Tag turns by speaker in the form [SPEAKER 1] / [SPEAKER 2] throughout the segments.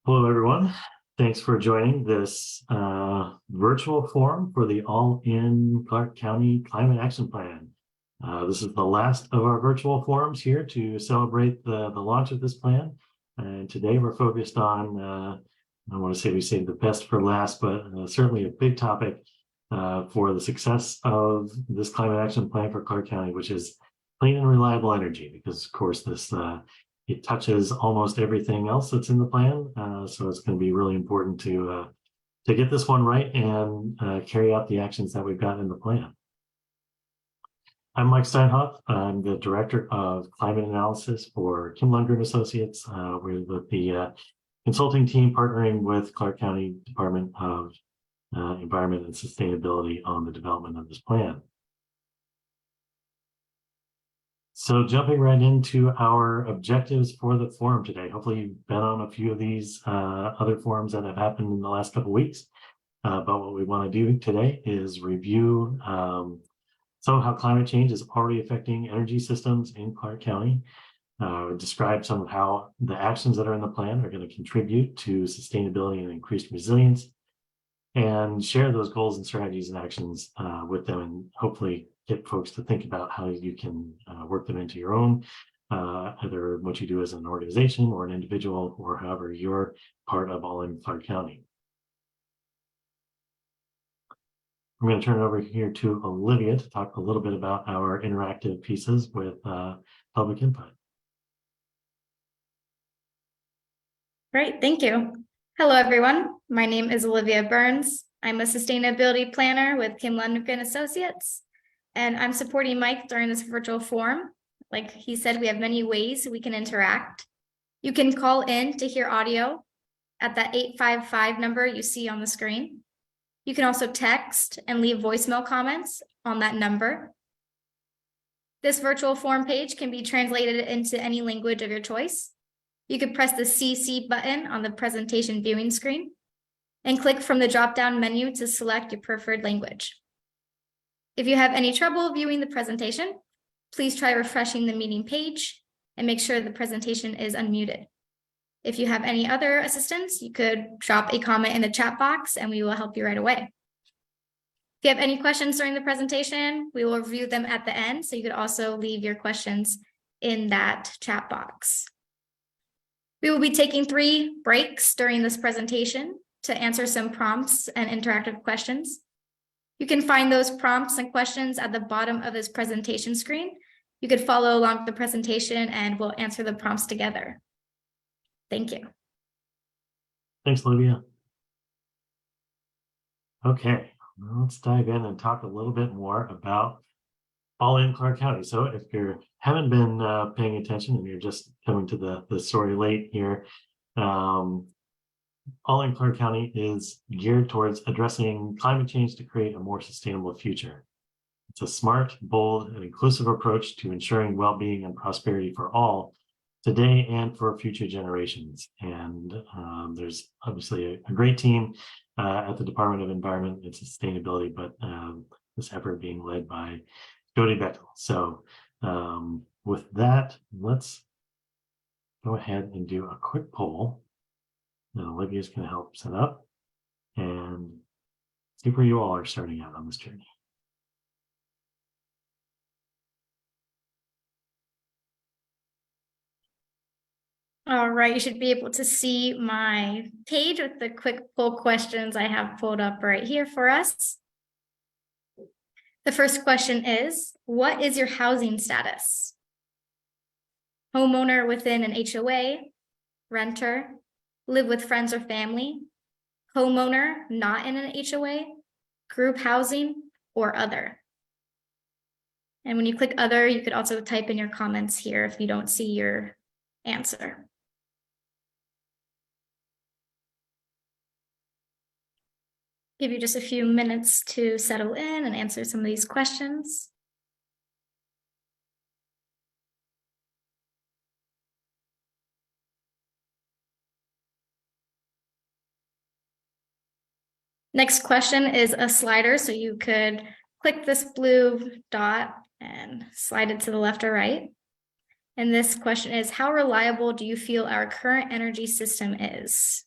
[SPEAKER 1] Hello, everyone. Thanks for joining this virtual forum for the All-In Clark County Climate Action Plan. This is the last of our virtual forums here to celebrate the launch of this plan. And today we're focused on, I want to say we saved the best for last, but certainly a big topic for the success of this climate action plan for Clark County, which is clean and reliable energy, because of course this it touches almost everything else that's in the plan. So it's going to be really important to get this one right and carry out the actions that we've got in the plan. I'm Mike Steinhoff. I'm the Director of Climate Analysis for Kim Lundgren Associates. We're with the consulting team partnering with Clark County Department of Environment and Sustainability on the development of this plan. So jumping right into our objectives for the forum today. Hopefully you've been on a few of these other forums that have happened in the last couple of weeks. But what we want to do today is review some of how climate change is already affecting energy systems in Clark County. Describe some of how the actions that are in the plan are going to contribute to sustainability and increased resilience, and share those goals and strategies and actions with them, and hopefully get folks to think about how you can work them into your own, either what you do as an organization or an individual, or however you're part of All-In Clark County. I'm going to turn it over here to Olivia to talk a little bit about our interactive pieces with public input.
[SPEAKER 2] Great, thank you. Hello, everyone. My name is Olivia Burns. I'm a sustainability planner with Kim Lundgren Associates, and I'm supporting Mike during this virtual forum. Like he said, we have many ways we can interact. You can call in to hear audio at that 855 number you see on the screen. You can also text and leave voicemail comments on that number. This virtual forum page can be translated into any language of your choice. You could press the CC button on the presentation viewing screen and click from the drop-down menu to select your preferred language. If you have any trouble viewing the presentation, please try refreshing the meeting page and make sure the presentation is unmuted. If you have any other assistance, you could drop a comment in the chat box and we will help you right away. If you have any questions during the presentation, we will review them at the end, so you could also leave your questions in that chat box. We will be taking 3 breaks during this presentation to answer some prompts and interactive questions. You can find those prompts and questions at the bottom of this presentation screen. You could follow along with the presentation and we'll answer the prompts together. Thank you.
[SPEAKER 1] Thanks, Olivia. Okay, well, let's dive in and talk a little bit more about All-In Clark County. So if you haven't been paying attention and you're just coming to the story late here, All-In Clark County is geared towards addressing climate change to create a more sustainable future. It's a smart, bold, and inclusive approach to ensuring well-being and prosperity for all today and for future generations. And there's obviously a great team at the Department of Environment and Sustainability, but this effort being led by Jody Bechtel. So with that, let's go ahead and do a quick poll. And Olivia's going to help set up and see where you all are starting out on this journey.
[SPEAKER 2] All right, you should be able to see my page with the quick poll questions I have pulled up right here for us. The first question is, what is your housing status? Homeowner within an HOA, renter, live with friends or family, homeowner not in an HOA, group housing, or other. And when you click other, you could also type in your comments here if you don't see your answer. Give you just a few minutes to settle in and answer some of these questions. Next question is a slider, so you could click this blue dot and slide it to the left or right. And this question is, how reliable do you feel our current energy system is?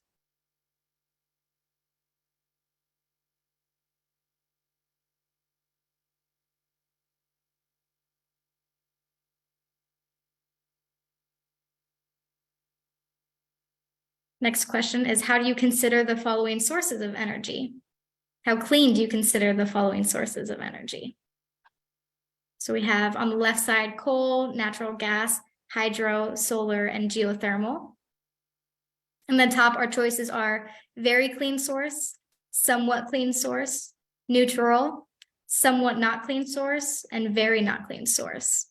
[SPEAKER 2] Next question is, how do you consider the following sources of energy? How clean do you consider the following sources of energy? So we have on the left side, coal, natural gas, hydro, solar, and geothermal. And then top, our choices are very clean source, somewhat clean source, neutral, somewhat not clean source, and very not clean source.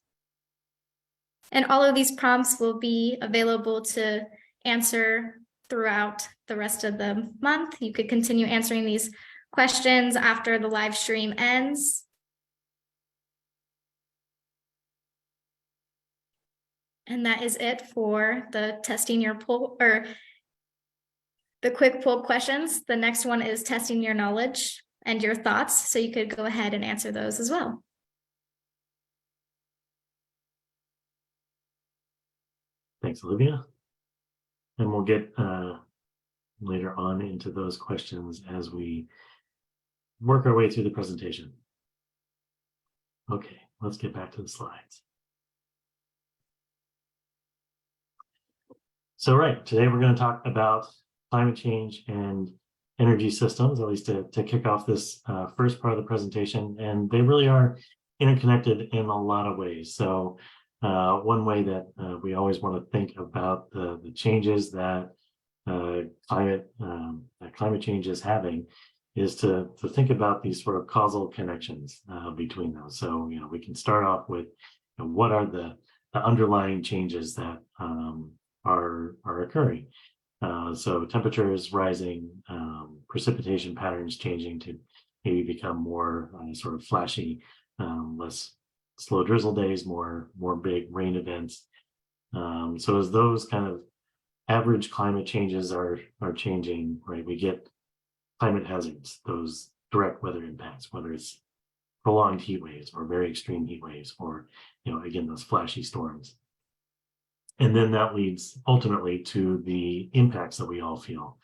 [SPEAKER 2] And all of these prompts will be available to answer throughout the rest of the month. You could continue answering these questions after the live stream ends. And that is it for the testing your poll, or the quick poll questions. The next one is testing your knowledge and your thoughts. So you could go ahead and answer those as well.
[SPEAKER 1] Thanks, Olivia. And we'll get later on into those questions as we work our way through the presentation. Okay, let's get back to the slides. So right, today we're going to talk about climate change and energy systems, at least to kick off this first part of the presentation. And they really are interconnected in a lot of ways. So one way that we always want to think about the changes that climate change is having is to think about these sort of causal connections between those. So, we can start off with what are the underlying changes that are occurring. So temperature is rising, precipitation patterns changing to maybe become more sort of flashy, less slow drizzle days, more big rain events. So as those kind of average climate changes are changing, right, we get climate hazards, those direct weather impacts, whether it's prolonged heat waves or very extreme heat waves, or again, those flashy storms. And then that leads ultimately to the impacts that we all feel,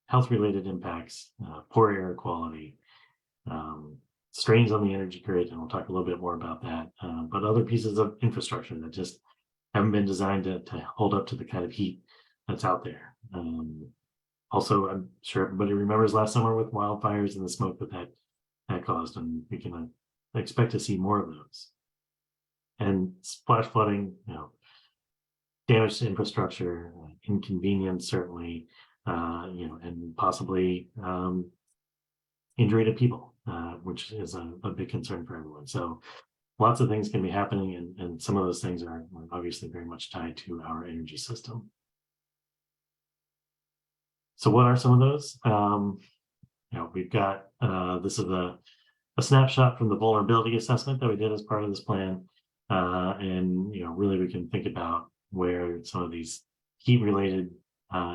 [SPEAKER 1] health-related impacts, poor air quality, strains on the energy grid, and we'll talk a little bit more about that, but other pieces of infrastructure that just haven't been designed to hold up to the kind of heat that's out there. Also, I'm sure everybody remembers last summer with wildfires and the smoke that caused, and we can expect to see more of those. And flash flooding, damage to infrastructure, inconvenience certainly, and possibly injury to people, which is a big concern for everyone. So lots of things can be happening, and some of those things are obviously very much tied to our energy system. So what are some of those? We've got, this is a snapshot from the vulnerability assessment that we did as part of this plan. And really we can think about where some of these heat-related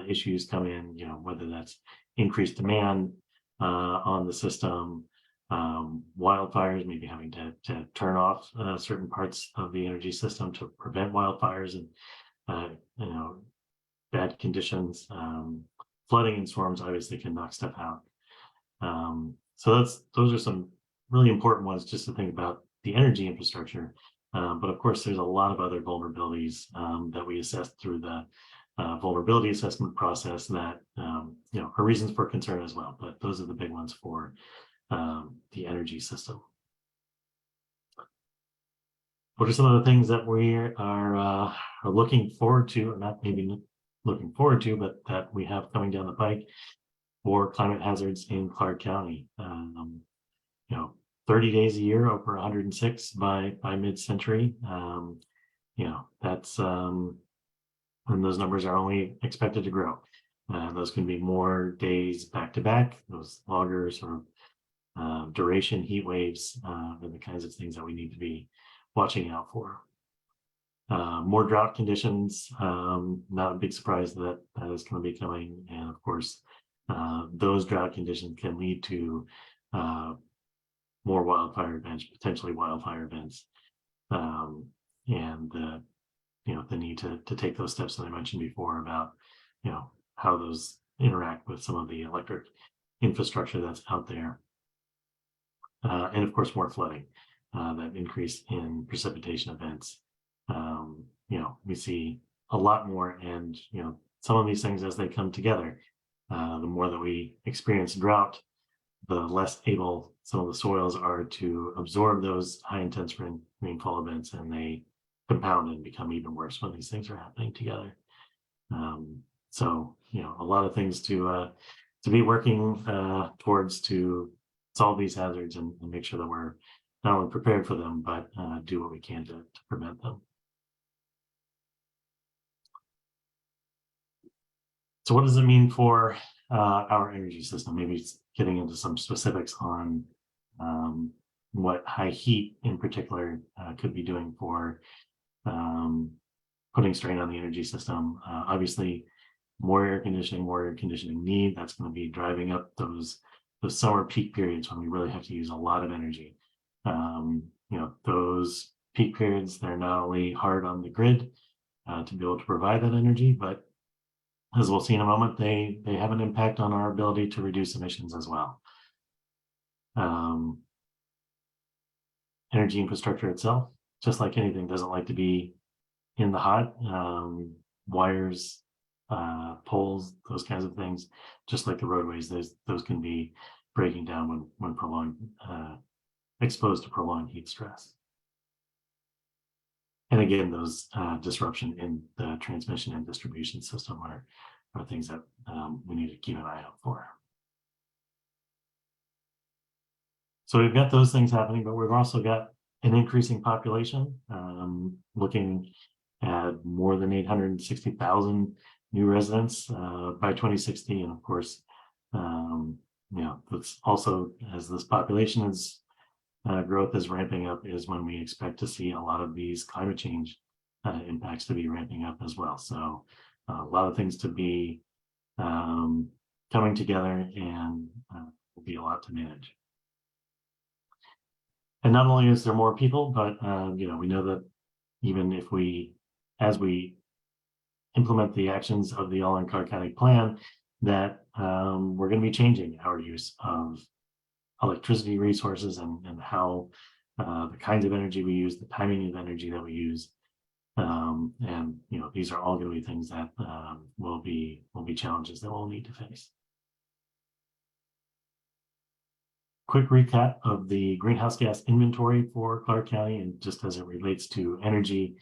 [SPEAKER 1] issues come in, whether that's increased demand on the system, wildfires, maybe having to turn off certain parts of the energy system to prevent wildfires, and bad conditions, flooding and storms obviously can knock stuff out. So those are some really important ones just to think about the energy infrastructure. But of course, there's a lot of other vulnerabilities that we assess through the vulnerability assessment process that are reasons for concern as well. But those are the big ones for the energy system. What are some of the things that we are looking forward to, or not maybe looking forward to, but that we have coming down the pike for climate hazards in Clark County? 30 days a year over 106 by mid-century. That's and those numbers are only expected to grow. Those can be more days back to back. Those longer sort of duration heat waves are the kinds of things that we need to be watching out for. More drought conditions, not a big surprise that is going to be coming. And of course, those drought conditions can lead to more wildfire events, potentially wildfire events, and the need to take those steps that I mentioned before about how those interact with some of the electric infrastructure that's out there, and of course more flooding, that increase in precipitation events. We see a lot more, and some of these things as they come together. The more that we experience drought, the less able some of the soils are to absorb those high intense rainfall events, and they compound and become even worse when these things are happening together. So, a lot of things to be working towards to solve these hazards and make sure that we're not only prepared for them, but do what we can to prevent them. So what does it mean for our energy system? Maybe getting into some specifics on what high heat in particular could be doing for putting strain on the energy system. Obviously, more air conditioning need, that's going to be driving up those summer peak periods when we really have to use a lot of energy. Those peak periods, they're not only hard on the grid to be able to provide that energy, but as we'll see in a moment, they have an impact on our ability to reduce emissions as well. Energy infrastructure itself, just like anything, doesn't like to be in the hot. Wires, poles, those kinds of things, just like the roadways, those can be breaking down when prolonged, exposed to prolonged heat stress. And again, those disruption in the transmission and distribution system are things that we need to keep an eye out for. So we've got those things happening, but we've also got an increasing population, looking at more than 860,000 new residents by 2060. And of course, that's also, as this population is growth is ramping up, is when we expect to see a lot of these climate change impacts to be ramping up as well. So a lot of things to be coming together, and will be a lot to manage. And not only is there more people, but we know that even if as we implement the actions of the All-in Clark County plan, that we're going to be changing our use of electricity resources and how the kinds of energy we use, the timing of energy that we use, and these are all going to be things that will be challenges that we'll need to face. Quick recap of the greenhouse gas inventory for Clark County, and just as it relates to energy,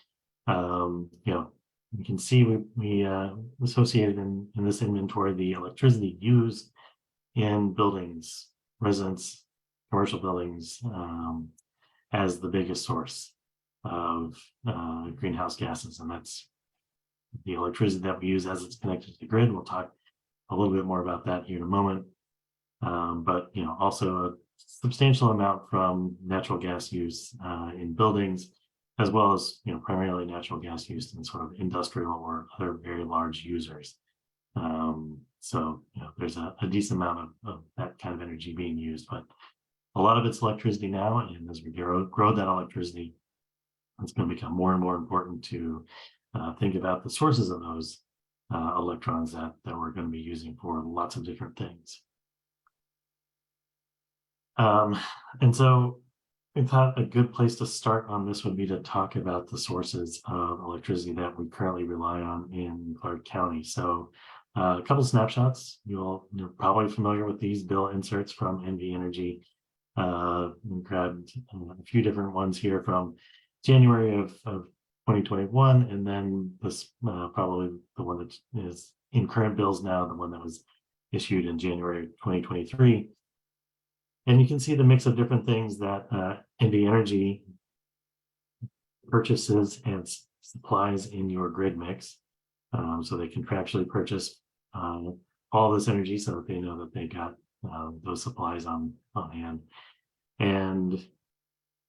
[SPEAKER 1] you can see we associated in this inventory the electricity used in buildings, residence, commercial buildings, as the biggest source of greenhouse gases, and that's the electricity that we use as it's connected to the grid. We'll talk a little bit more about that here in a moment. But also a substantial amount from natural gas use in buildings, as well as primarily natural gas used in sort of industrial or other very large users. So there's a decent amount of that kind of energy being used, but a lot of it's electricity now, and as we grow that electricity, it's going to become more and more important to think about the sources of those electrons that we're going to be using for lots of different things. And so I thought a good place to start on this would be to talk about the sources of electricity that we currently rely on in Clark County. So a couple snapshots. You're probably familiar with these bill inserts from NV Energy. We grabbed a few different ones here from January of 2021, and then this probably the one that is in current bills now, the one that was issued in January 2023. And you can see the mix of different things that NV Energy purchases and supplies in your grid mix. So they contractually purchase all this energy so that they know that they got those supplies on hand. And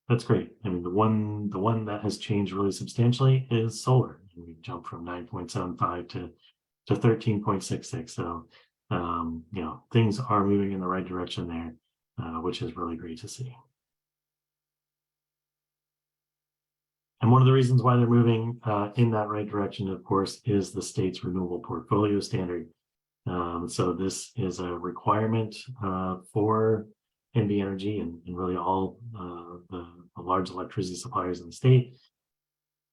[SPEAKER 1] that's great. I mean, the one that has changed really substantially is solar. We jumped from 9.75 to 13.66. So things are moving in the right direction there. Which is really great to see. And one of the reasons why they're moving in that right direction, of course, is the state's renewable portfolio standard. So this is a requirement for NV Energy and really all the large electricity suppliers in the state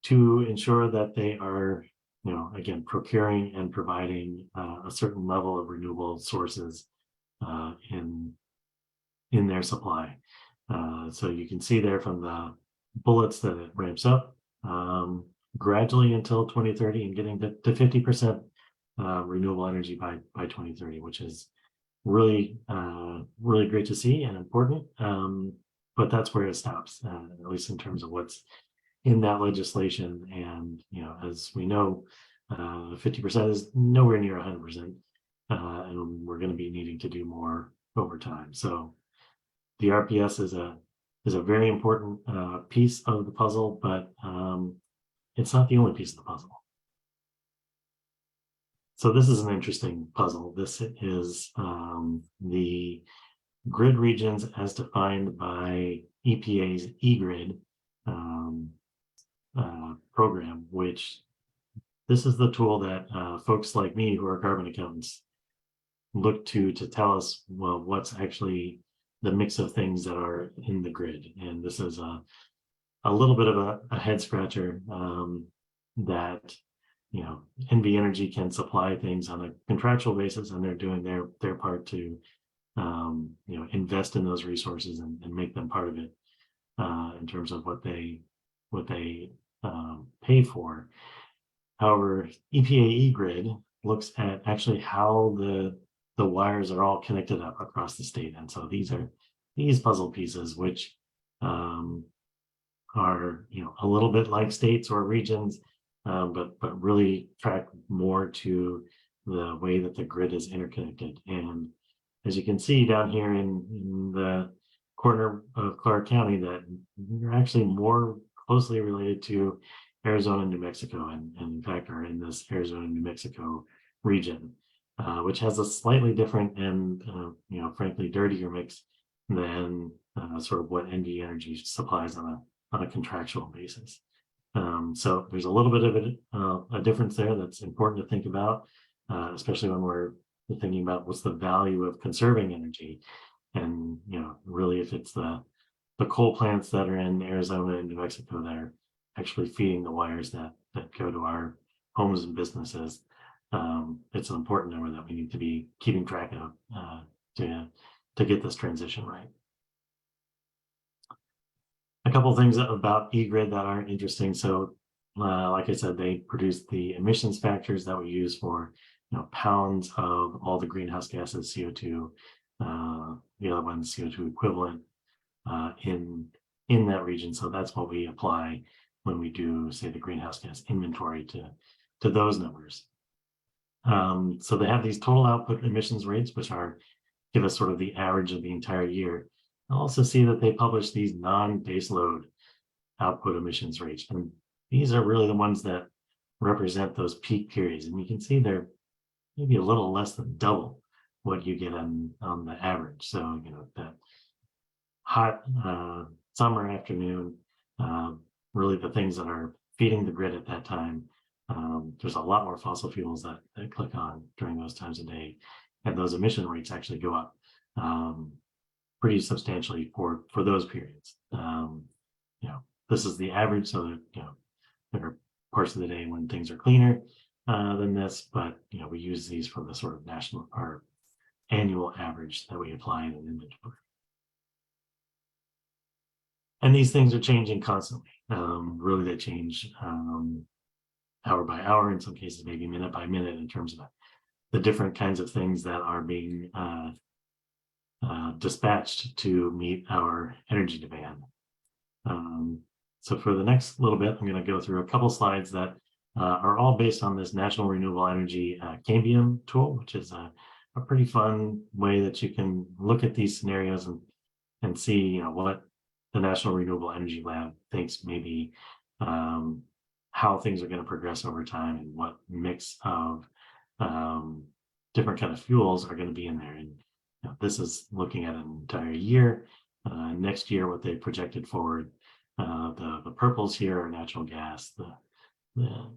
[SPEAKER 1] to ensure that they are again, procuring and providing a certain level of renewable sources in their supply. So you can see there from the bullets that it ramps up gradually until 2030 and getting to 50% renewable energy by 2030, which is really really great to see and important. But that's where it stops, at least in terms of what's in that legislation. And as we know, 50% is nowhere near 100%, and we're going to be needing to do more over time. So the RPS is a very important piece of the puzzle, but it's not the only piece of the puzzle. So this is an interesting puzzle. This is the grid regions as defined by EPA's eGrid program, which this is the tool that folks like me who are carbon accountants look to tell us, well, what's actually the mix of things that are in the grid. And this is a little bit of a head scratcher that NV Energy can supply things on a contractual basis, and they're doing their part to invest in those resources and make them part of it in terms of what they pay for. However, EPA eGrid looks at actually how the wires are all connected up across the state, and so these puzzle pieces, which are a little bit like states or regions, but really track more to the way that the grid is interconnected. And as you can see down here in the corner of Clark County, that you're actually more closely related to Arizona and New Mexico, and in fact are in this Arizona New Mexico region, which has a slightly different and frankly dirtier mix than sort of what NV Energy supplies on a contractual basis. So there's a little bit of a difference there that's important to think about, especially when we're thinking about what's the value of conserving energy. And really, if it's the coal plants that are in Arizona and New Mexico that are actually feeding the wires that go to our homes and businesses, it's an important number that we need to be keeping track of to get this transition right. A couple of things about eGrid that are interesting. So like I said, they produce the emissions factors that we use for pounds of all the greenhouse gases, CO2, the other one's CO2 equivalent in that region. So that's what we apply when we do, say, the greenhouse gas inventory to those numbers. So they have these total output emissions rates, which give us sort of the average of the entire year. I'll also see that they publish these non-baseload output emissions rates, and these are really the ones that represent those peak periods. And you can see they're maybe a little less than double what you get on the average. So that hot summer afternoon, really the things that are feeding the grid at that time, there's a lot more fossil fuels that click on during those times of day, and those emission rates actually go up pretty substantially for those periods. This is the average, so that there are parts of the day when things are cleaner than this, but we use these for the sort of national or annual average that we apply in an inventory. And these things are changing constantly. Really, they change hour by hour, in some cases maybe minute by minute, in terms of the different kinds of things that are being dispatched to meet our energy demand. So for the next little bit, I'm going to go through a couple slides that are all based on this National Renewable Energy Cambium tool, which is a pretty fun way that you can look at these scenarios and see what the National Renewable Energy Lab thinks maybe how things are going to progress over time, and what mix of different kind of fuels are going to be in there. And this is looking at an entire year. Next year, what they projected forward, the purples here are natural gas, the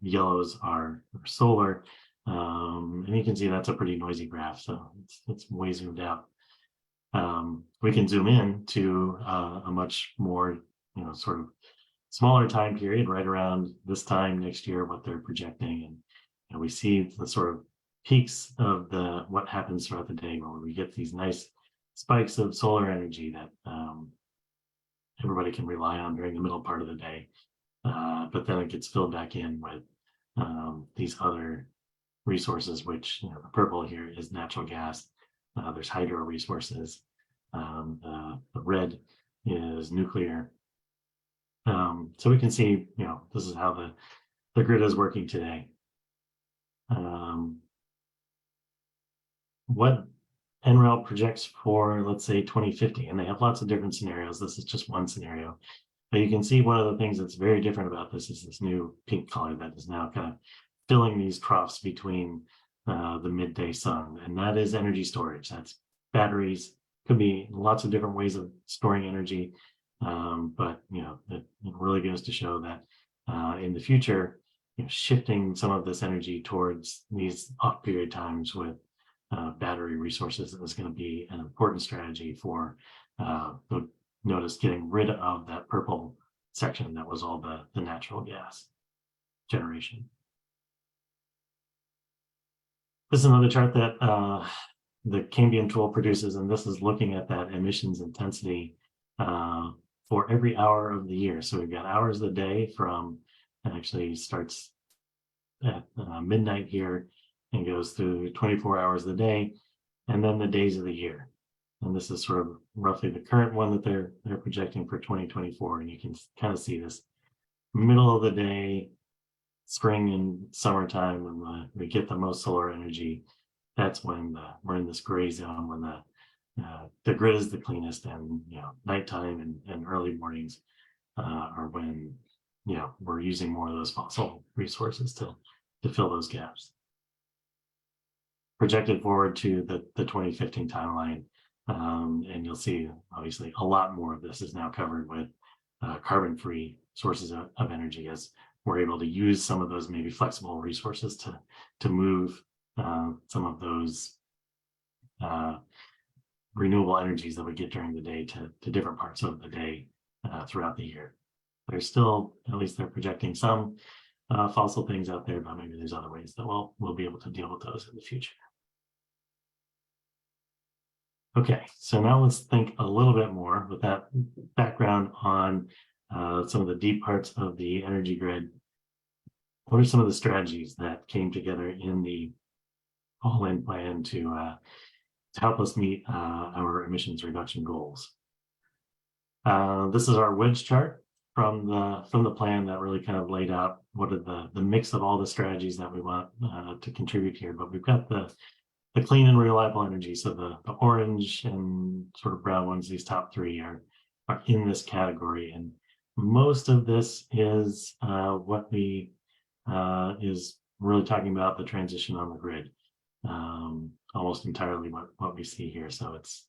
[SPEAKER 1] yellows are solar, and you can see that's a pretty noisy graph, so it's way zoomed out. We can zoom in to a much more sort of smaller time period, right around this time next year, what they're projecting. And we see the sort of peaks of what happens throughout the day where we get these nice spikes of solar energy that everybody can rely on during the middle part of the day. But then it gets filled back in with these other resources, which the purple here is natural gas. There's hydro resources. The red is nuclear. So we can see, this is how the grid is working today. What NREL projects for, let's say, 2050, and they have lots of different scenarios. This is just one scenario. But you can see one of the things that's very different about this is this new pink color that is now kind of filling these troughs between the midday sun, and that is energy storage. That's batteries. Could be lots of different ways of storing energy, but it really goes to show that in the future, shifting some of this energy towards these off-period times with battery resources is going to be an important strategy for notice getting rid of that purple section that was all the natural gas generation. This is another chart that the Cambium tool produces, and this is looking at that emissions intensity for every hour of the year. So we've got hours of the day from, it actually starts at midnight here and goes through 24 hours of the day, and then the days of the year. And this is sort of roughly the current one that they're projecting for 2024. And you can kind of see this middle of the day, spring and summertime, when we get the most solar energy. That's when we're in this gray zone, when the grid is the cleanest, and nighttime and early mornings are when we're using more of those fossil resources to fill those gaps. Projected forward to the 2015 timeline, and you'll see obviously a lot more of this is now covered with carbon-free sources of energy, as we're able to use some of those maybe flexible resources to move some of those renewable energies that we get during the day to different parts of the day throughout the year. There's still, at least they're projecting some fossil things out there, but maybe there's other ways that we'll be able to deal with those in the future. Okay, so now let's think a little bit more with that background on some of the deep parts of the energy grid. What are some of the strategies that came together in the all-in plan to help us meet our emissions reduction goals? This is our wedge chart from the plan that really kind of laid out what are the mix of all the strategies that we want to contribute here. But we've got the clean and reliable energy. So the orange and sort of brown ones, these top three are in this category. And most of this is what we is really talking about the transition on the grid. Almost entirely what we see here. So it's,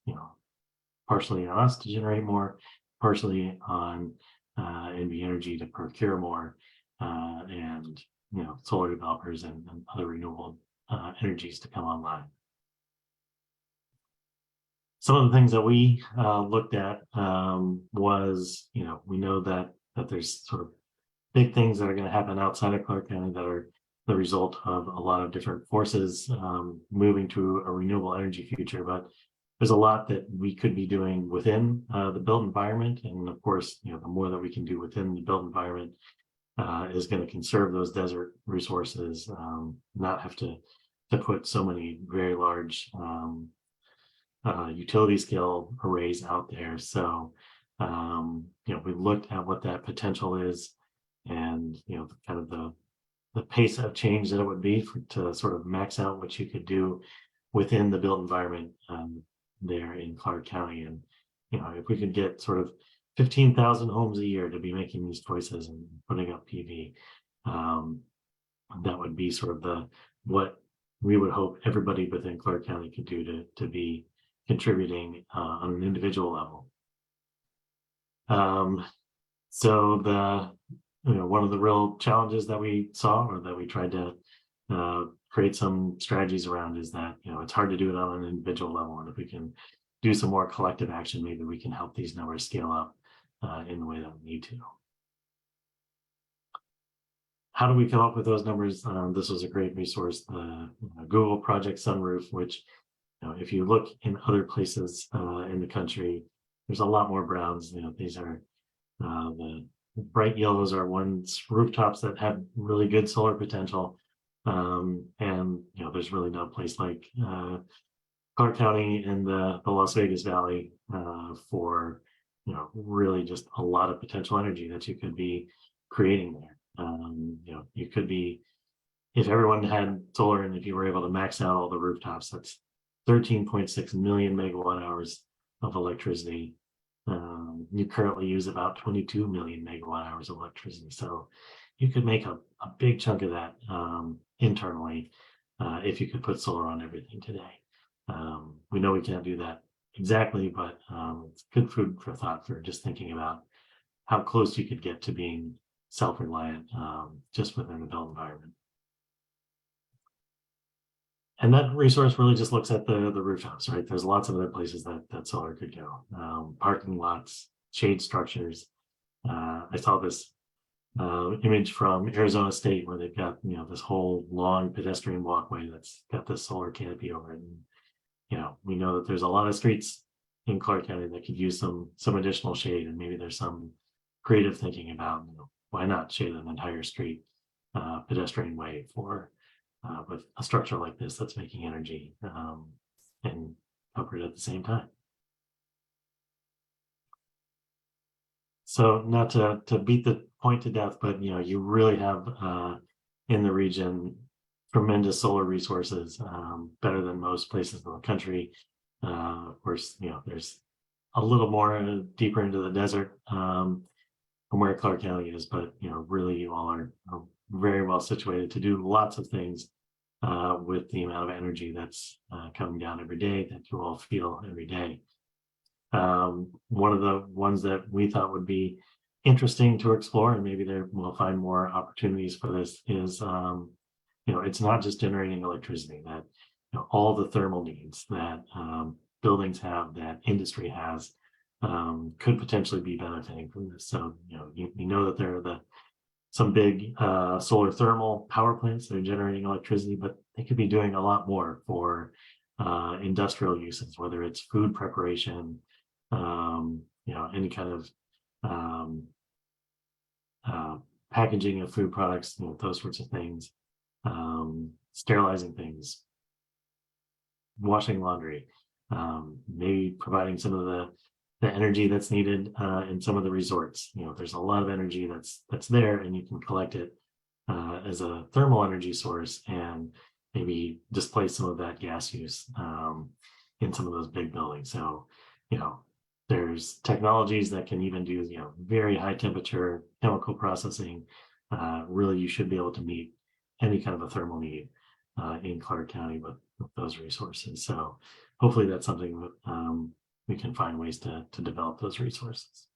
[SPEAKER 1] partially on us to generate more, partially on NV Energy to procure more, and, solar developers and other renewable energies to come online. Some of the things that we looked at was, we know that there's sort of big things that are going to happen outside of Clark County that are the result of a lot of different forces moving to a renewable energy future. But there's a lot that we could be doing within the built environment. And of course, the more that we can do within the built environment is going to conserve those desert resources, not have to put so many very large utility scale arrays out there. So, we looked at what that potential is, and, kind of the pace of change that it would be to sort of max out what you could do within the built environment there in Clark County. And, if we could get sort of 15,000 homes a year to be making these choices and putting up PV, that would be sort of what we would hope everybody within Clark County could do to be contributing on an individual level. So one of the real challenges that we saw, or that we tried to create some strategies around, is that it's hard to do it on an individual level, and if we can do some more collective action, maybe we can help these numbers scale up in the way that we need to. how do we come up with those numbers? This was a great resource, the Google Project Sunroof, which, if you look in other places in the country, there's a lot more browns. These are the bright yellows are ones rooftops that have really good solar potential. And there's really no place like Clark County and the Las Vegas Valley for really just a lot of potential energy that you could be creating there. You could be, if everyone had solar and if you were able to max out all the rooftops, that's 13.6 million megawatt hours of electricity. You currently use about 22 million megawatt hours of electricity. So you could make a big chunk of that internally if you could put solar on everything today. We know we can't do that exactly, but it's good food for thought for just thinking about how close you could get to being self-reliant just within the built environment. And that resource really just looks at the rooftops, right? There's lots of other places that solar could go. Parking lots, shade structures. I saw this image from Arizona State where they've got, this whole long pedestrian walkway that's got this solar canopy over it. And, we know that there's a lot of streets in Clark County that could use some additional shade, and maybe there's some creative thinking about, why not shade an entire street pedestrian way for with a structure like this that's making energy and covered at the same time. So not to beat the point to death, but you really have in the region tremendous solar resources, better than most places in the country. Of course, there's a little more deeper into the desert from where Clark County is, but really you all are very well situated to do lots of things with the amount of energy that's coming down every day that you all feel every day. One of the ones that we thought would be interesting to explore, and maybe there we'll find more opportunities for this, is it's not just generating electricity, that all the thermal needs that buildings have, that industry has, could potentially be benefiting from this. So you know that there are some big solar thermal power plants that are generating electricity, but they could be doing a lot more for industrial uses, whether it's food preparation, any kind of packaging of food products, those sorts of things, sterilizing things, washing laundry, maybe providing some of the energy that's needed in some of the resorts. There's a lot of energy that's there, and you can collect it as a thermal energy source and maybe displace some of that gas use in some of those big buildings. So, there's technologies that can even do, very high temperature chemical processing. Really, you should be able to meet any kind of a thermal need in Clark County with those resources. So hopefully that's something that we can find ways to develop those resources.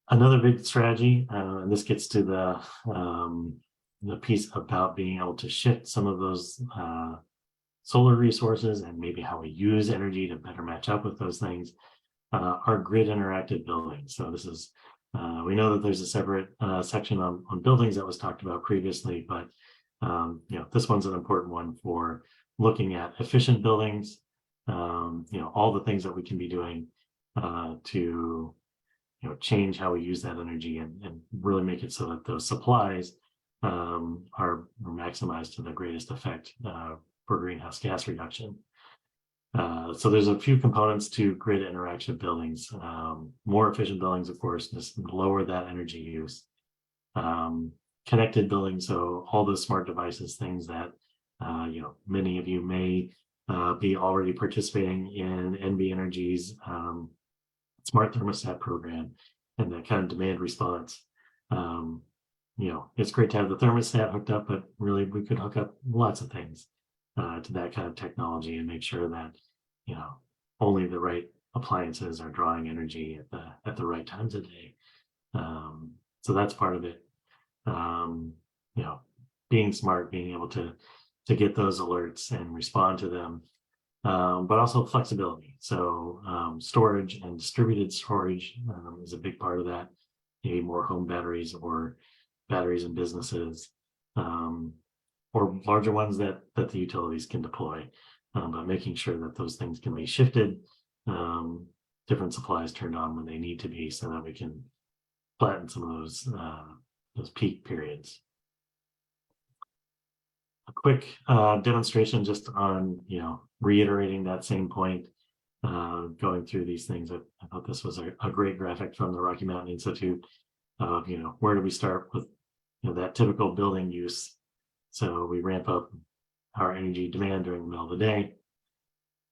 [SPEAKER 1] Another big strategy, and this gets to the piece about being able to shift some of those solar resources and maybe how we use energy to better match up with those things, are grid interactive buildings. So this is, we know that there's a separate section on buildings that was talked about previously, but this one's an important one for looking at efficient buildings, all the things that we can be doing to change how we use that energy and really make it so that those supplies are maximized to the greatest effect for greenhouse gas reduction. So there's a few components to grid interaction buildings. More efficient buildings, of course, just lower that energy use. Connected buildings, so all those smart devices, things that many of you may be already participating in NV Energy's smart thermostat program and that kind of demand response. It's great to have the thermostat hooked up, but really we could hook up lots of things to that kind of technology and make sure that only the right appliances are drawing energy at the right times of day. So that's part of it. Being smart, being able to get those alerts and respond to them, but also flexibility. So storage and distributed storage is a big part of that. maybe more home batteries or batteries in businesses, or larger ones that the utilities can deploy, but making sure that those things can be shifted, different supplies turned on when they need to be, so that we can flatten some of those peak periods. A quick demonstration just on, reiterating that same point, going through these things. I thought this was a great graphic from the Rocky Mountain Institute of, where do we start with, that typical building use. So we ramp up our energy demand during the middle of the day.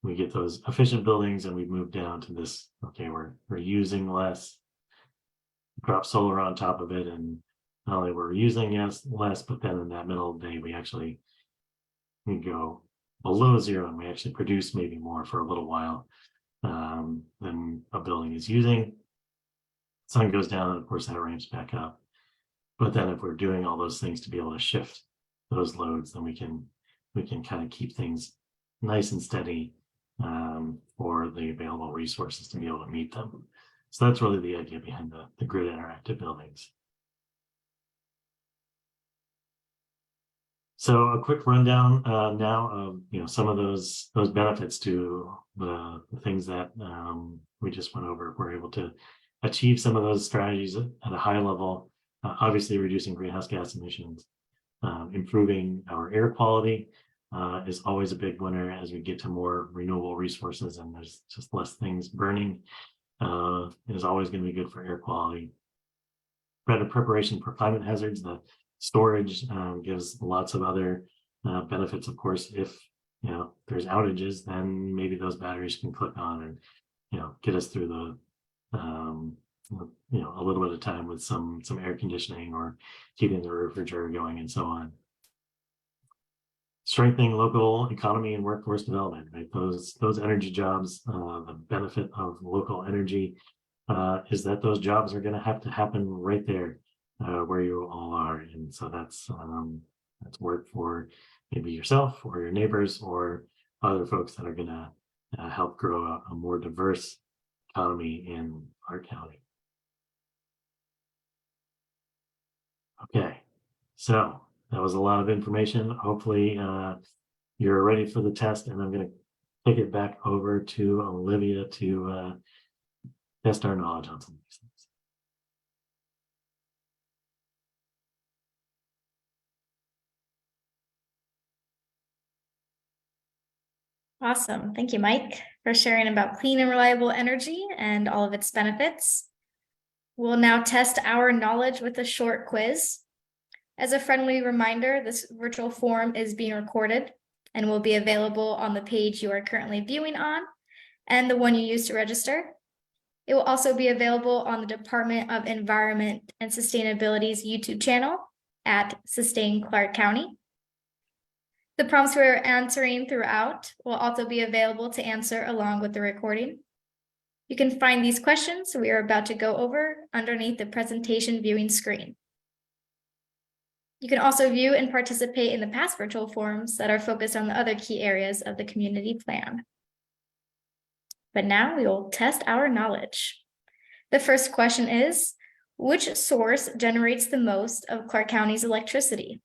[SPEAKER 1] We get those efficient buildings and we move down to this, okay, we're using less, drop solar on top of it, and not only we're using less, but then in that middle of the day, we go below zero and we actually produce maybe more for a little while than a building is using. Sun goes down, and of course that ramps back up. But then if we're doing all those things to be able to shift those loads, then we can kind of keep things nice and steady for the available resources to be able to meet them. So that's really the idea behind the grid interactive buildings. So a quick rundown now of some of those benefits to the things that we just went over. We're able to achieve some of those strategies at a high level, obviously reducing greenhouse gas emissions, improving our air quality is always a big winner as we get to more renewable resources and there's just less things burning. Is always going to be good for air quality. Better preparation for climate hazards. The storage gives lots of other benefits. Of course, if there's outages, then maybe those batteries can click on and get us through the a little bit of time with some air conditioning or keeping the refrigerator going and so on. Strengthening local economy and workforce development, right? Those energy jobs, the benefit of local energy is that those jobs are going to have to happen right there where you all are, and so that's work for maybe yourself or your neighbors or other folks that are going to help grow a more diverse economy in our county. Okay, so that was a lot of information. Hopefully you're ready for the test, and I'm going to take it back over to Olivia to test our knowledge on some of these things.
[SPEAKER 2] Awesome. Thank you, Mike, for sharing about clean and reliable energy and all of its benefits. We'll now test our knowledge with a short quiz. As a friendly reminder, this virtual forum is being recorded and will be available on the page you are currently viewing on and the one you used to register. It will also be available on the Department of Environment and Sustainability's YouTube channel at Sustain Clark County. The prompts we're answering throughout will also be available to answer along with the recording. You can find these questions we are about to go over underneath the presentation viewing screen. You can also view and participate in the past virtual forums that are focused on the other key areas of the community plan. But now we will test our knowledge. The first question is, which source generates the most of Clark County's electricity?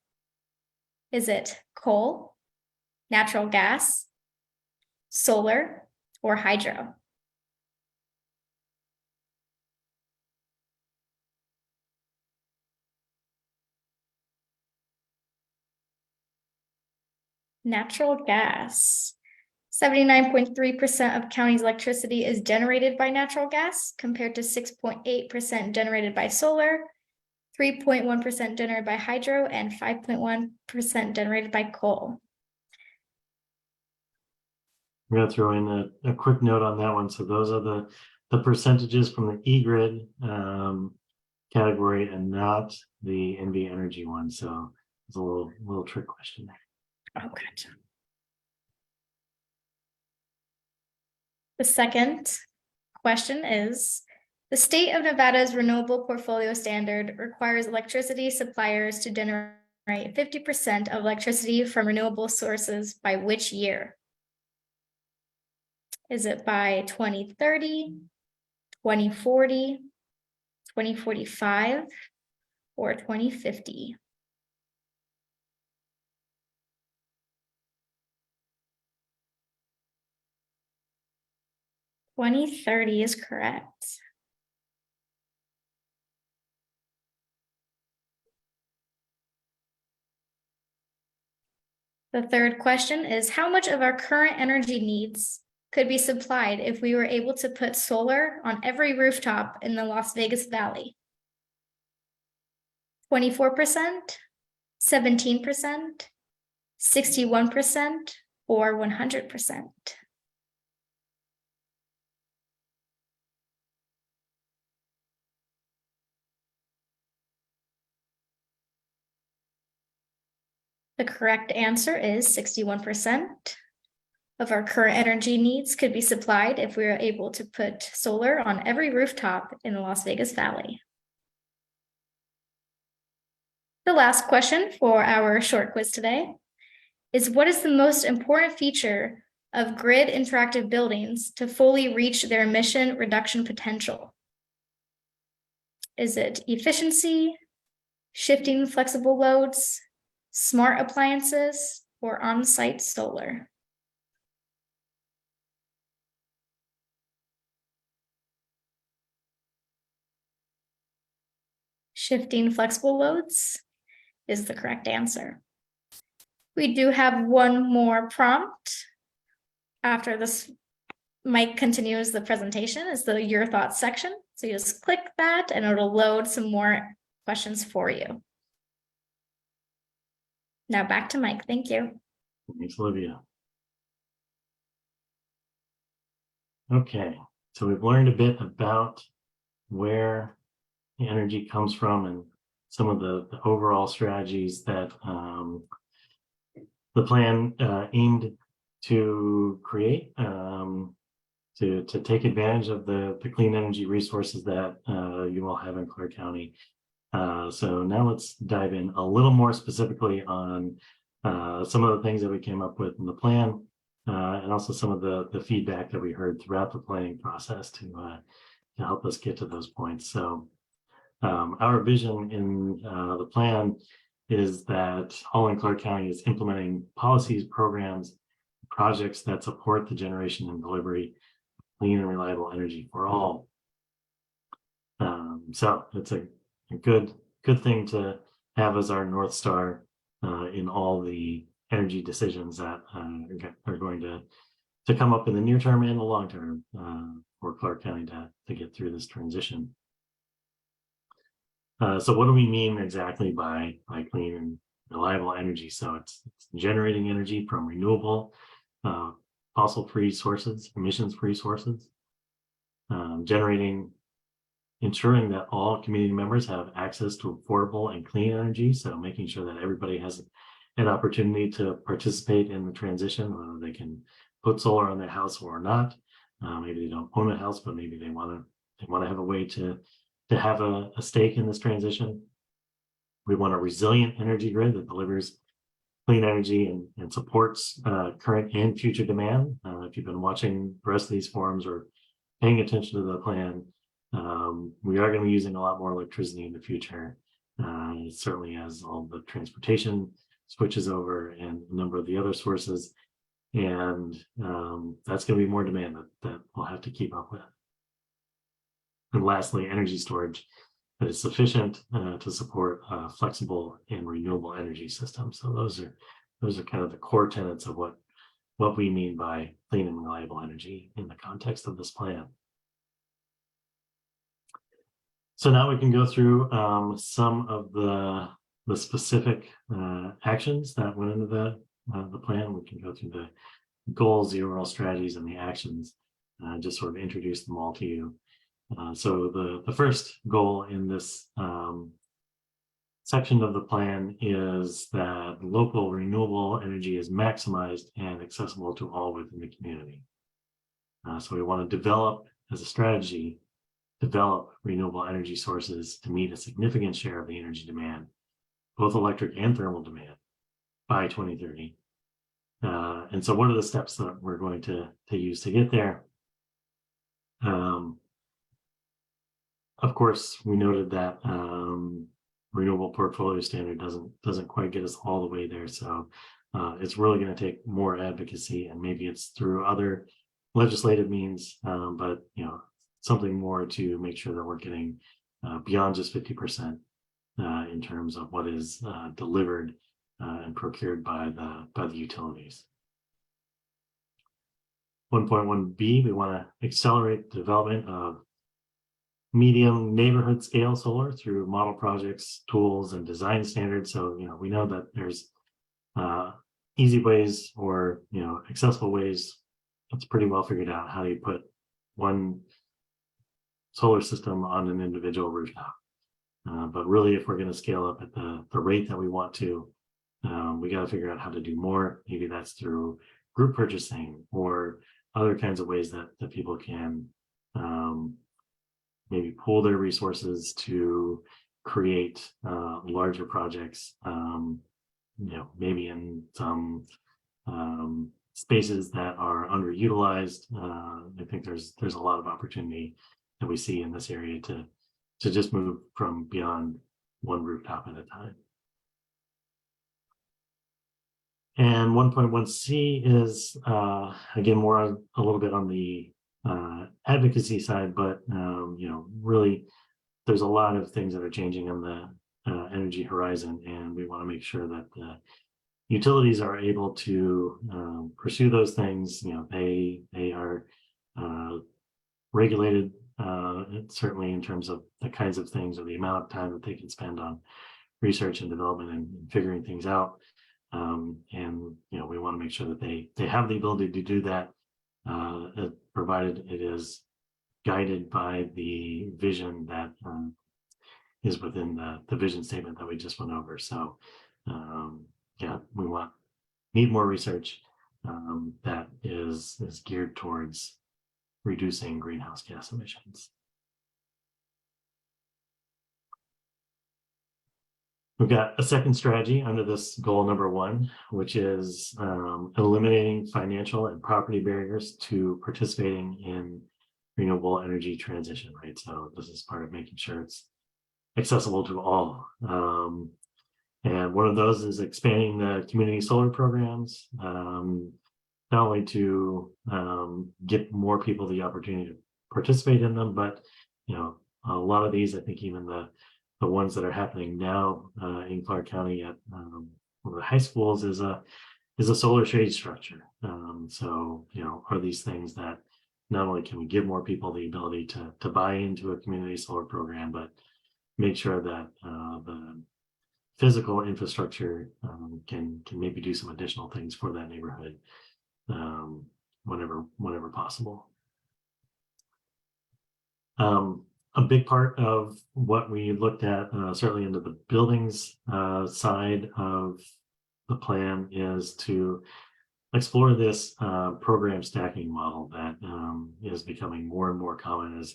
[SPEAKER 2] Is it coal, natural gas, solar, or hydro? Natural gas. 79.3% of county's electricity is generated by natural gas, compared to 6.8% generated by solar, 3.1% generated by hydro, and 5.1% generated by coal.
[SPEAKER 1] I'm going to throw in a quick note on that one. So those are the percentages from the eGrid category and not the NV Energy one. So it's a little trick question there.
[SPEAKER 2] Oh, gotcha. The second question is, the state of Nevada's renewable portfolio standard requires electricity suppliers to generate 50% of electricity from renewable sources by which year? Is it by 2030, 2040, 2045, or 2050? 2030 is correct. The third question is, how much of our current energy needs could be supplied if we were able to put solar on every rooftop in the Las Vegas Valley? 24%, 17%, 61%, or 100%? The correct answer is 61% of our current energy needs could be supplied if we were able to put solar on every rooftop in the Las Vegas Valley. The last question for our short quiz today is, what is the most important feature of grid interactive buildings to fully reach their emission reduction potential? Is it efficiency, shifting flexible loads, smart appliances, or on-site solar? Shifting flexible loads is the correct answer. We do have one more prompt after this. Mike continues the presentation is the Your Thoughts section. So you just click that and it'll load some more questions for you. Now back to Mike. Thank you.
[SPEAKER 1] Thanks, Olivia. Okay, so we've learned a bit about where the energy comes from and some of the overall strategies that the plan aimed to create to take advantage of the clean energy resources that you all have in Clark County. So now let's dive in a little more specifically on some of the things that we came up with in the plan, and also some of the feedback that we heard throughout the planning process to help us get to those points. So our vision in the plan is that All in Clark County is implementing policies, programs, projects that support the generation and delivery of clean and reliable energy for all. So it's a good thing to have as our North Star in all the energy decisions that are going to come up in the near term and the long term for Clark County to get through this transition. So what do we mean exactly by clean and reliable energy? So it's generating energy from renewable, fossil-free sources, emissions-free sources, ensuring that all community members have access to affordable and clean energy. So making sure that everybody has an opportunity to participate in the transition, whether they can put solar on their house or not. Maybe they don't own a house, but maybe they want to have a way to have a stake in this transition. We want a resilient energy grid that delivers clean energy and supports current and future demand. If you've been watching the rest of these forums or paying attention to the plan, we are going to be using a lot more electricity in the future, certainly as all the transportation switches over and a number of the other sources. And that's going to be more demand that we'll have to keep up with. And lastly, energy storage that is sufficient to support flexible and renewable energy systems. So those are kind of the core tenets of what we mean by clean and reliable energy in the context of this plan. So now we can go through some of the specific actions that went into the plan. We can go through the goals, the overall strategies, and the actions, just sort of introduce them all to you. So the first goal in this section of the plan is that local renewable energy is maximized and accessible to all within the community. So we want to develop, as a strategy, renewable energy sources to meet a significant share of the energy demand, both electric and thermal demand, by 2030. And so what are the steps that we're going to use to get there? of course, we noted that renewable portfolio standard doesn't quite get us all the way there. So it's really going to take more advocacy, and maybe it's through other legislative means, but something more to make sure that we're getting beyond just 50% in terms of what is delivered and procured by the utilities. 1.1b, we want to accelerate the development of medium neighborhood scale solar through model projects, tools, and design standards. So we know that there's easy ways or accessible ways. It's pretty well figured out how do you put one solar system on an individual rooftop. But really, if we're going to scale up at the rate that we want to, we got to figure out how to do more. Maybe that's through group purchasing or other kinds of ways that people can maybe pool their resources to create larger projects. Maybe in some spaces that are underutilized. I think there's a lot of opportunity that we see in this area to just move from beyond one rooftop at a time. And 1.1c is again more a little bit on the advocacy side, but really there's a lot of things that are changing on the energy horizon, and we want to make sure that the utilities are able to pursue those things. They are regulated certainly in terms of the kinds of things or the amount of time that they can spend on research and development and figuring things out. And we want to make sure that they have the ability to do that, provided it is guided by the vision that is within the vision statement that we just went over. So we need more research that is geared towards reducing greenhouse gas emissions. We've got a second strategy under this goal number 1, which is eliminating financial and property barriers to participating in renewable energy transition, right? So this is part of making sure it's accessible to all. And one of those is expanding the community solar programs, not only to get more people the opportunity to participate in them, but a lot of these, I think even the ones that are happening now in Clark County at one of the high schools is a solar shade structure. So are these things that not only can we give more people the ability to buy into a community solar program, but make sure that the physical infrastructure can maybe do some additional things for that neighborhood whenever possible. A big part of what we looked at, certainly into the buildings side of the plan, is to explore this program stacking model that is becoming more and more common as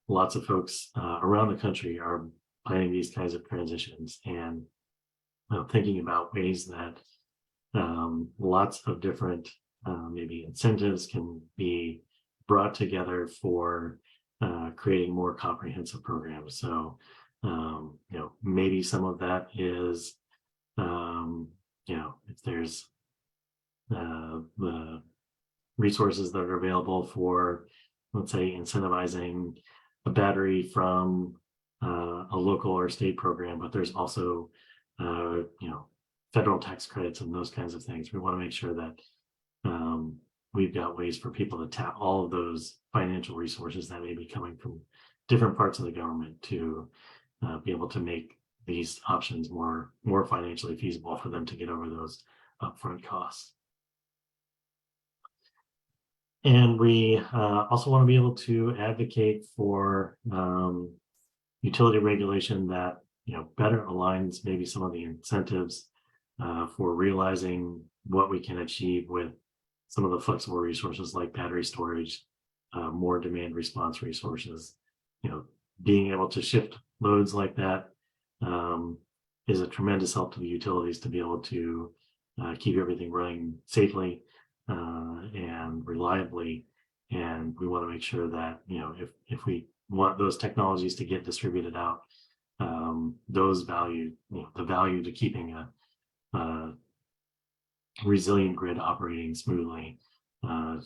[SPEAKER 1] lots of folks around the country are planning these kinds of transitions and thinking about ways that lots of different maybe incentives can be brought together for creating more comprehensive programs. So maybe some of that is if there's the resources that are available for, let's say, incentivizing a battery from a local or state program, but there's also federal tax credits and those kinds of things. We want to make sure that we've got ways for people to tap all of those financial resources that may be coming from different parts of the government to be able to make these options more financially feasible for them to get over those upfront costs. And we also want to be able to advocate for utility regulation that better aligns maybe some of the incentives for realizing what we can achieve with some of the flexible resources like battery storage, more demand response resources. Being able to shift loads like that is a tremendous help to the utilities to be able to keep everything running safely and reliably. And we want to make sure that if we want those technologies to get distributed out, those value, the value to keeping a resilient grid operating smoothly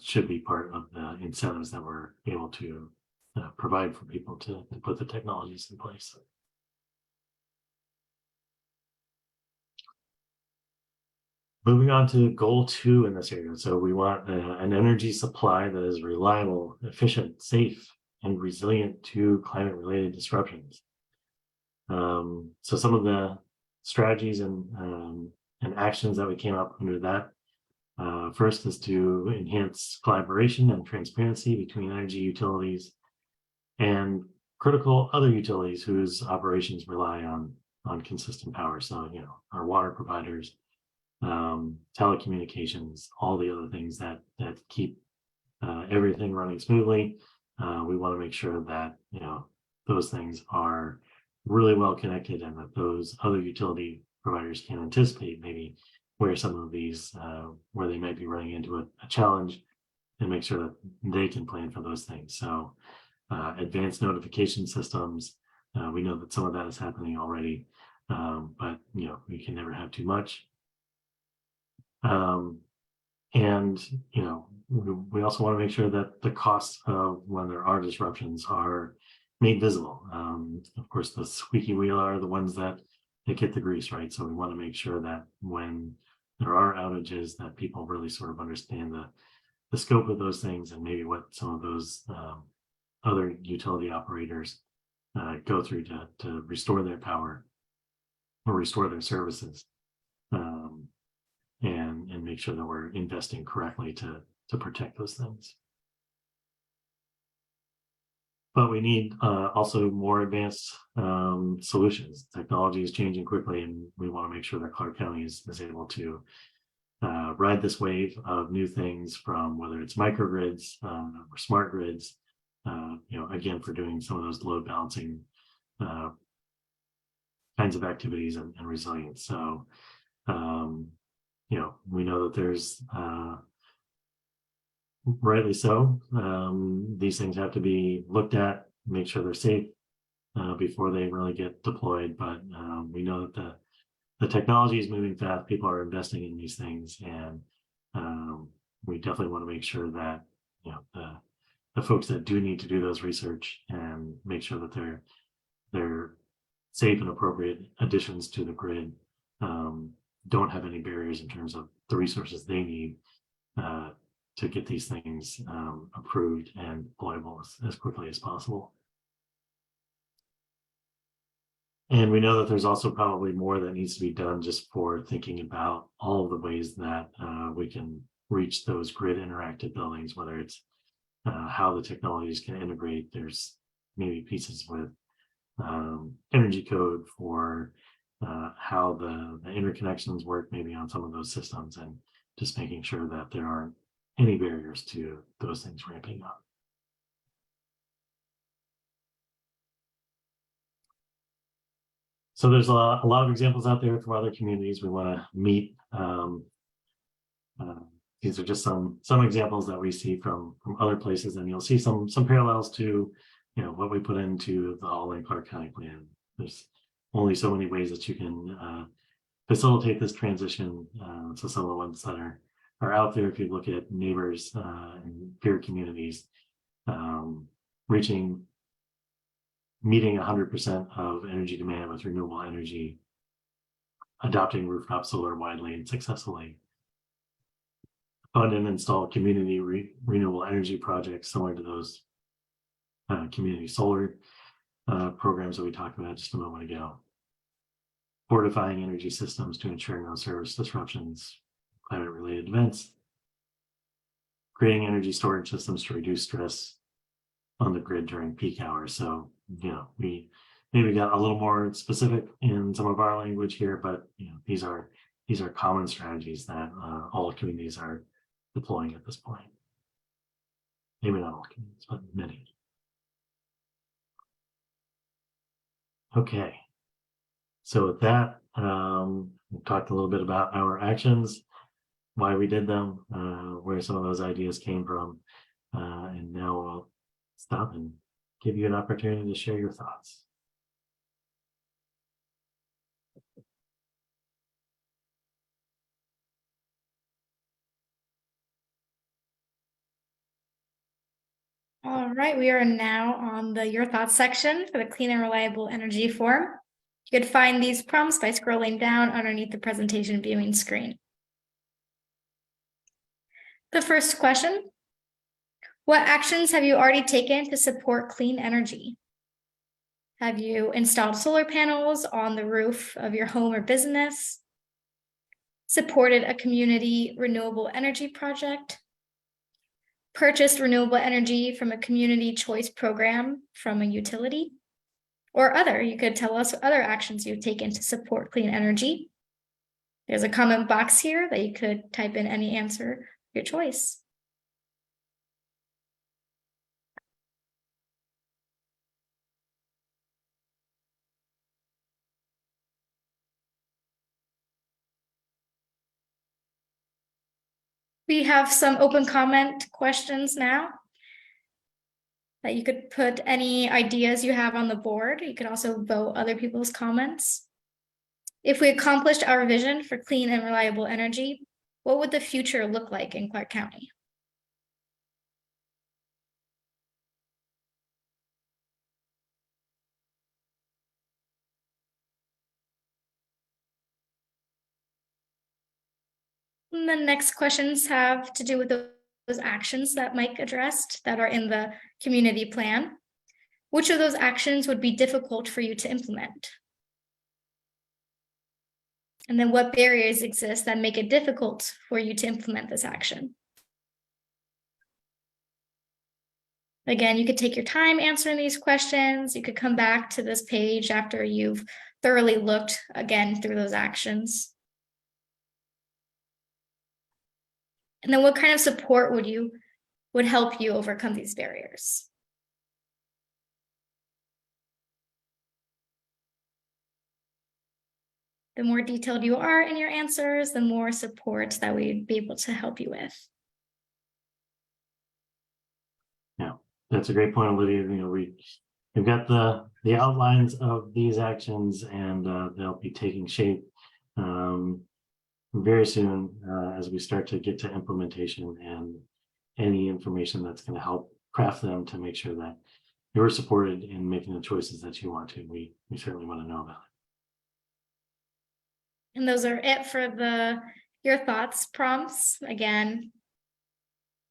[SPEAKER 1] should be part of the incentives that we're able to provide for people to put the technologies in place. Moving on to goal 2 in this area. So we want an energy supply that is reliable, efficient, safe, and resilient to climate-related disruptions. So some of the strategies and actions that we came up under that. First is to enhance collaboration and transparency between energy utilities and critical other utilities whose operations rely on consistent power. So, our water providers, telecommunications, all the other things that keep everything running smoothly. We want to make sure that those things are really well connected, and that those other utility providers can anticipate maybe where some of these where they might be running into a challenge, and make sure that they can plan for those things. So advanced notification systems, we know that some of that is happening already, but we can never have too much. And we also want to make sure that the costs of when there are disruptions are made visible. Of course, the squeaky wheel are the ones that get the grease, right? So we want to make sure that when there are outages, that people really sort of understand the scope of those things, and maybe what some of those other utility operators go through to restore their power or restore their services. And make sure that we're investing correctly to protect those things. But we need also more advanced solutions. Technology is changing quickly, and we want to make sure that Clark County is able to ride this wave of new things, from whether it's microgrids or smart grids, again, for doing some of those load balancing kinds of activities and resilience. So, we know that there's, rightly so, these things have to be looked at, make sure they're safe before they really get deployed. But we know that the technology is moving fast, people are investing in these things, and we definitely want to make sure that the folks that do need to do those research and make sure that they're safe and appropriate additions to the grid don't have any barriers in terms of the resources they need to get these things approved and deployable as quickly as possible. And we know that there's also probably more that needs to be done just for thinking about all of the ways that we can reach those grid interactive buildings, whether it's how the technologies can integrate. There's maybe pieces with energy code for how the interconnections work maybe on some of those systems, and just making sure that there aren't any barriers to those things ramping up. So there's a lot of examples out there from other communities we want to meet. These are just some examples that we see from other places, and you'll see some parallels to what we put into the All in Clark County plan. There's only so many ways that you can facilitate this transition. So some of the ones that are out there, if you look at neighbors and peer communities, meeting 100% of energy demand with renewable energy, adopting rooftop solar widely and successfully, fund and install community renewable energy projects similar to those community solar programs that we talked about just a moment ago, fortifying energy systems to ensure no service disruptions, climate-related events, creating energy storage systems to reduce stress on the grid during peak hours. So, we maybe got a little more specific in some of our language here, but these are common strategies that all communities are deploying at this point. Maybe not all communities, but many. Okay, so with that, we talked a little bit about our actions, why we did them, where some of those ideas came from, and now I'll stop and give you an opportunity to share your thoughts.
[SPEAKER 2] All right, we are now on the Your Thoughts section for the Clean and Reliable Energy Forum. You could find these prompts by scrolling down underneath the presentation viewing screen. The first question: what actions have you already taken to support clean energy? Have you installed solar panels on the roof of your home or business? Supported a community renewable energy project? Purchased renewable energy from a community choice program from a utility? Or other, you could tell us other actions you've taken to support clean energy. There's a comment box here that you could type in any answer, your choice. We have some open comment questions now that you could put any ideas you have on the board. You could also vote other people's comments. If we accomplished our vision for clean and reliable energy, what would the future look like in Clark County? And the next questions have to do with those actions that Mike addressed that are in the community plan. Which of those actions would be difficult for you to implement? And then what barriers exist that make it difficult for you to implement this action? Again, you could take your time answering these questions. You could come back to this page after you've thoroughly looked again through those actions. And then what kind of support would help you overcome these barriers? The more detailed you are in your answers, the more support that we'd be able to help you with.
[SPEAKER 1] Yeah, that's a great point, Olivia. We've got the outlines of these actions, and they'll be taking shape very soon as we start to get to implementation and any information that's going to help craft them to make sure that you're supported in making the choices that you want to. We certainly want to know about it.
[SPEAKER 2] And those are it for your thoughts prompts. Again,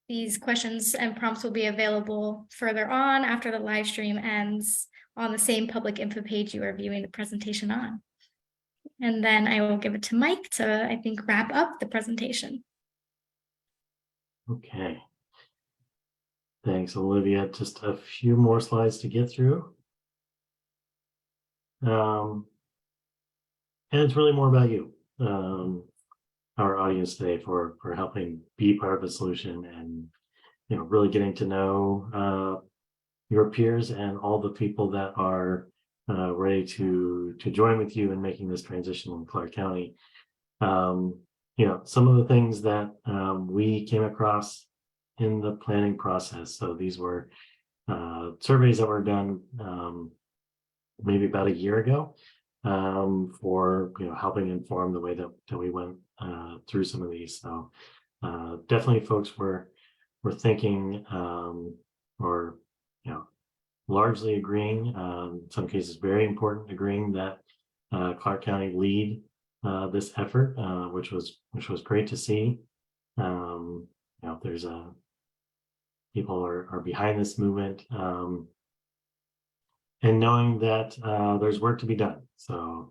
[SPEAKER 2] these questions and prompts will be available further on after the live stream ends on the same public info page you are viewing the presentation on. And then I will give it to Mike to, I think, wrap up the presentation.
[SPEAKER 1] Okay. Thanks, Olivia. Just a few more slides to get through. And it's really more about you, our audience today, for helping be part of the solution, and really getting to know your peers and all the people that are ready to join with you in making this transition in Clark County. Some of the things that we came across in the planning process. So these were surveys that were done maybe about a year ago for helping inform the way that we went through some of these. So definitely folks were thinking or largely agreeing, in some cases very important, agreeing that Clark County lead this effort, which was great to see. There's people are behind this movement, and knowing that there's work to be done. So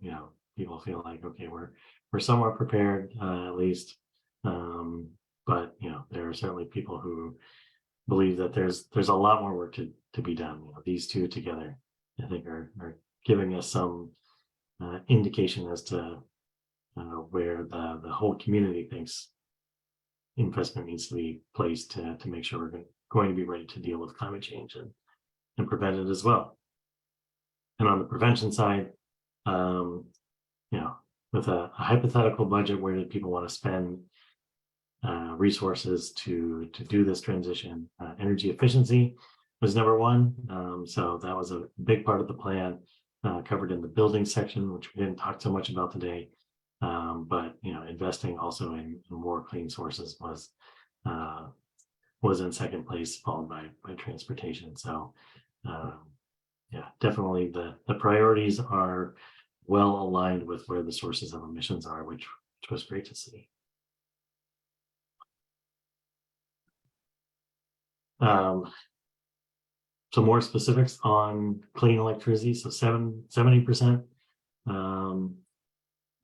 [SPEAKER 1] people feel like, okay, we're somewhat prepared at least, but there are certainly people who believe that there's a lot more work to be done. These two together, I think, are giving us some indication as to where the whole community thinks investment needs to be placed to make sure we're going to be ready to deal with climate change and prevent it as well. And on the prevention side, with a hypothetical budget, where do people want to spend resources to do this transition? Energy efficiency was number one. So that was a big part of the plan, covered in the building section, which we didn't talk so much about today. But investing also in more clean sources was in second place, followed by transportation. So yeah, definitely the priorities are well aligned with where the sources of emissions are, which was great to see. Some more specifics on clean electricity. So 70%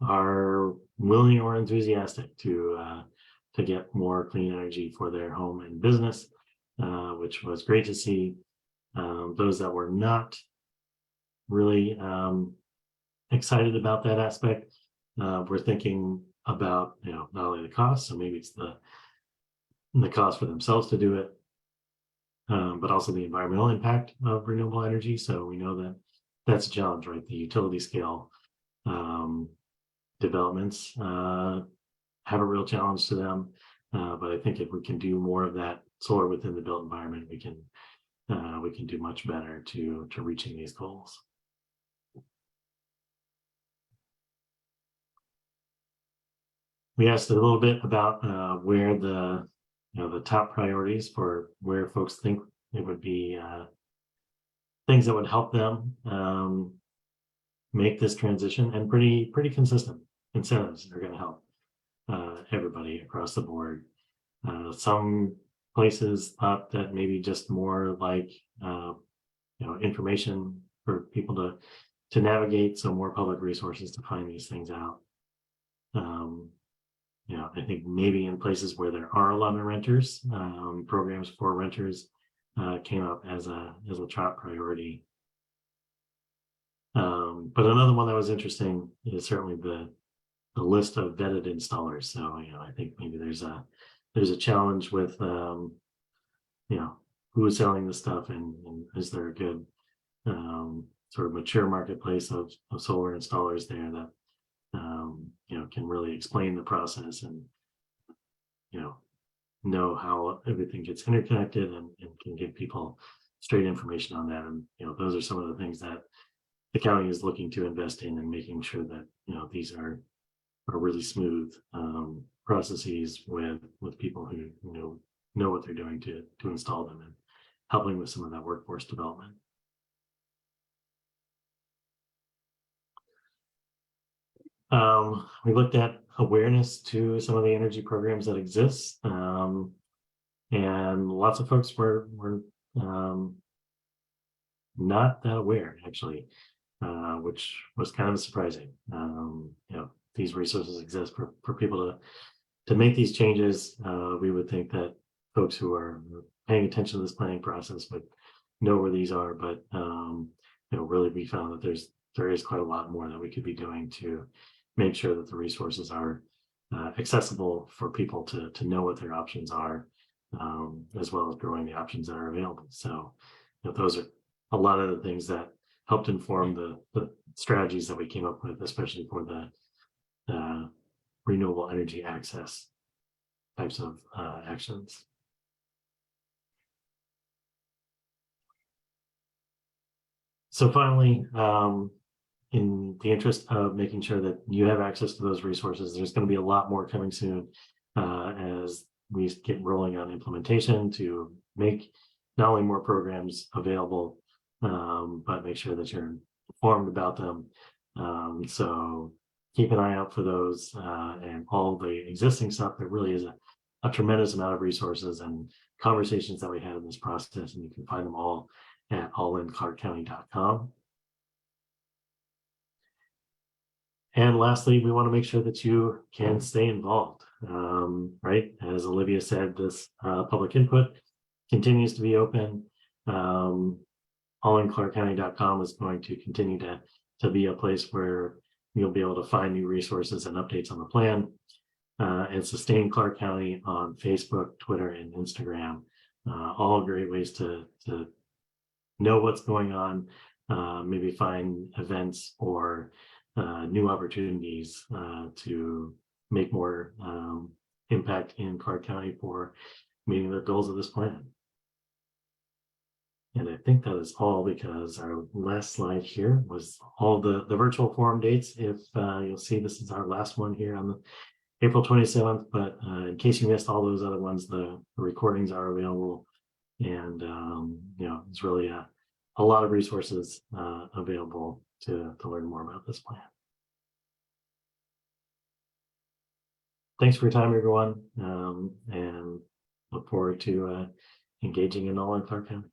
[SPEAKER 1] are willing or enthusiastic to get more clean energy for their home and business, which was great to see. Those that were not really excited about that aspect, we're thinking about not only the cost, so maybe it's the cost for themselves to do it, but also the environmental impact of renewable energy. So we know that that's a challenge, right? The utility scale developments have a real challenge to them, but I think if we can do more of that solar within the built environment, we can do much better to reaching these goals. We asked a little bit about where the top priorities for where folks think it would be things that would help them make this transition, and pretty consistent incentives are going to help everybody across the board. Some places thought that maybe just more like information for people to navigate, so more public resources to find these things out. I think maybe in places where there are a lot of renters, programs for renters came up as a top priority. But another one that was interesting is certainly the list of vetted installers. So I think maybe there's a challenge with who is selling the stuff, and is there a good sort of mature marketplace of solar installers there that can really explain the process and know how everything gets interconnected, and can give people straight information on that. And those are some of the things that the county is looking to invest in, and making sure that these are really smooth processes with people who know what they're doing to install them, and helping with some of that workforce development. We looked at awareness to some of the energy programs that exist, and lots of folks were not that aware, actually, which was kind of surprising. These resources exist for people to make these changes. We would think that folks who are paying attention to this planning process would know where these are, but really we found that there is quite a lot more that we could be doing to make sure that the resources are accessible for people to know what their options are, as well as growing the options that are available. So those are a lot of the things that helped inform the strategies that we came up with, especially for the renewable energy access types of actions. So finally, in the interest of making sure that you have access to those resources, there's going to be a lot more coming soon as we get rolling on implementation to make not only more programs available, but make sure that you're informed about them. So keep an eye out for those and all the existing stuff. There really is a tremendous amount of resources and conversations that we had in this process, and you can find them all at allinclarkcounty.com. And lastly, we want to make sure that you can stay involved, right? As Olivia said, this public input continues to be open. Allinclarkcounty.com is going to continue to be a place where you'll be able to find new resources and updates on the plan. And Sustain Clark County on Facebook, Twitter, and Instagram. All great ways to know what's going on, maybe find events or new opportunities to make more impact in Clark County for meeting the goals of this plan. And I think that is all, because our last slide here was all the virtual forum dates. If you'll see, this is our last one here on the April 27th, but in case you missed all those other ones, the recordings are available. And it's really a lot of resources available to learn more about this plan. Thanks for your time, everyone, and look forward to engaging in all in Clark County.